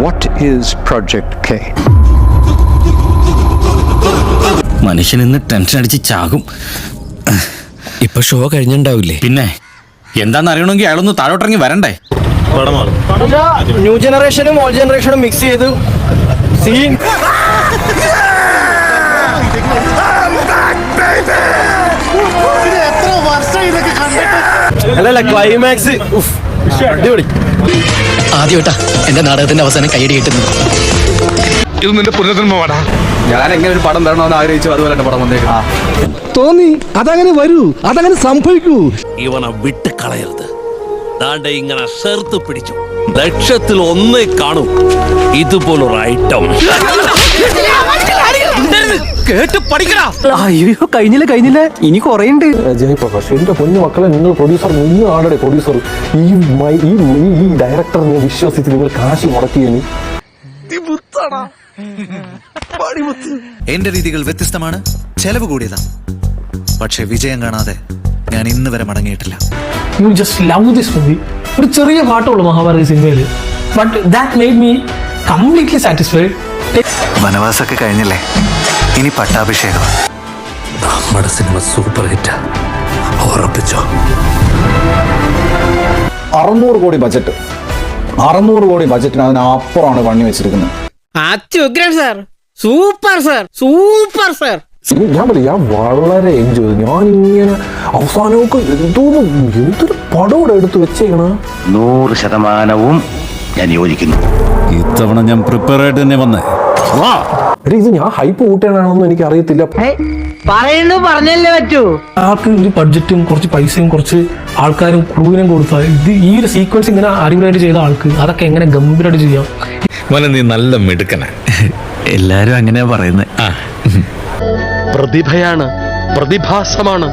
What is Project K? മനുഷ്യൻ ഇന്ന് tension അടിച്ച് ചാകും. ഇപ്പൊ ഷോ കഴിഞ്ഞിണ്ടാവില്ലേ? പിന്നെ എന്താന്ന് അറിയണമെങ്കിൽ അയാളൊന്ന് താഴോട്ടിറങ്ങി വരണ്ടേ? ന്യൂ ജനറേഷനും ഓൾഡ് ജനറേഷനും മിക്സ് ചെയ്ത് സീൻ അല്ലല്ല ക്ലൈമാക്സ് അടിപൊളി. ആദ്യമായിട്ടാ എന്റെ നാടകത്തിന്റെ അവസാനം കൈയടി കിട്ടുന്നത്. ഇത് നിന്റെ പുനർജന്മമാടാ. ഞാൻ എങ്ങനെ ഒരു പടം തരണമെന്ന് ആഗ്രഹിച്ചു, അതുപോലെ തന്നെ പടം വന്നേക്കാം. തോന്നി അതങ്ങനെ വരൂ, അതങ്ങനെ സംഭവിക്കൂ. ഇവനെ വിട്ട് കളയരുത്. ദാണ്ടെ ഇങ്ങനെ ചേർത്ത് പിടിച്ചു. ലക്ഷത്തിൽ ഒന്നേ കാണും ഇതുപോലൊരു ഐറ്റം. കേട്ട് പഠിക്കടാ. അയ്യോ കഴിഞ്ഞില്ല ഇനി കൊറേണ്ട്. ജയപ്രകാശ്, എന്റെ പൊന്നു മക്കളെ, നിങ്ങൾ പ്രൊഡ്യൂസർ, നിങ്ങൾ ആളുടെ പ്രൊഡ്യൂസർ, ഈ ഡയറക്ടറിനെ വിശ്വസിച്ച് നിങ്ങൾ കാശ് മുടക്കിയതിന് എന്റെ രീതികൾ വ്യത്യസ്തമാണ്, ചെലവ് കൂടിയതാണ്. പക്ഷെ വിജയം കാണാതെ ഞാൻ ഇന്ന് വരെ മടങ്ങിയിട്ടില്ല. You just love this movie. ഒരു ചെറിയ പാട്ടുള്ളൂ മഹാഭാരത സിനിമയിൽ, but that made me completely satisfied. വനവാസമൊക്കെ കഴിഞ്ഞില്ലേ, ഇനി പട്ടാഭിഷേകം. നമ്മുടെ സിനിമ സൂപ്പർ ഹിറ്റ് ഉറപ്പിച്ചോ. 600 കോടി ബജറ്റ്, 600 കോടി ബജറ്റിന് അതിനപ്പുറമാണ് പണി വെച്ചിരിക്കുന്നത്. അത്യുഗ്രൻ sir, super sir, super sir. ഞാൻ വളരെ എൻജോയ് ചെയ്തു. ഞാൻ ഇങ്ങനെ അവസാനമൊക്കെ എന്തൊരു പടം എടുത്ത് വെച്ചേക്കണ. 100% ഞാൻ യോജിക്കുന്നു. ഇത്തവണ ഞാൻ പ്രിപ്പയർ ആയിട്ട് തന്നെ വന്നേ. ഇത് ഞാൻ ഹൈപ്പ് കൂട്ടാനാണെന്ന് എനിക്ക് അറിയത്തില്ല. പറഞ്ഞല്ലേ പറ്റൂ. ആൾക്ക് ഒരു ബഡ്ജറ്റും കുറച്ച് പൈസയും കുറച്ച് ആൾക്കാരും ക്രൂവിനും കൊടുത്താൽ ഇത് ഈ ഒരു സീക്വൻസ് ഇങ്ങനെ അടിപൊളിയായിട്ട് ചെയ്ത ആൾക്ക് അതൊക്കെ എങ്ങനെ ഗംഭീരമായിട്ട് ചെയ്യാം. മോനെ നീ നല്ല മിടുക്കനാ. എല്ലാരും അങ്ങനെയാ പറയുന്നത്. പ്രതിഭയാണ്, പ്രതിഭാസമാണ്.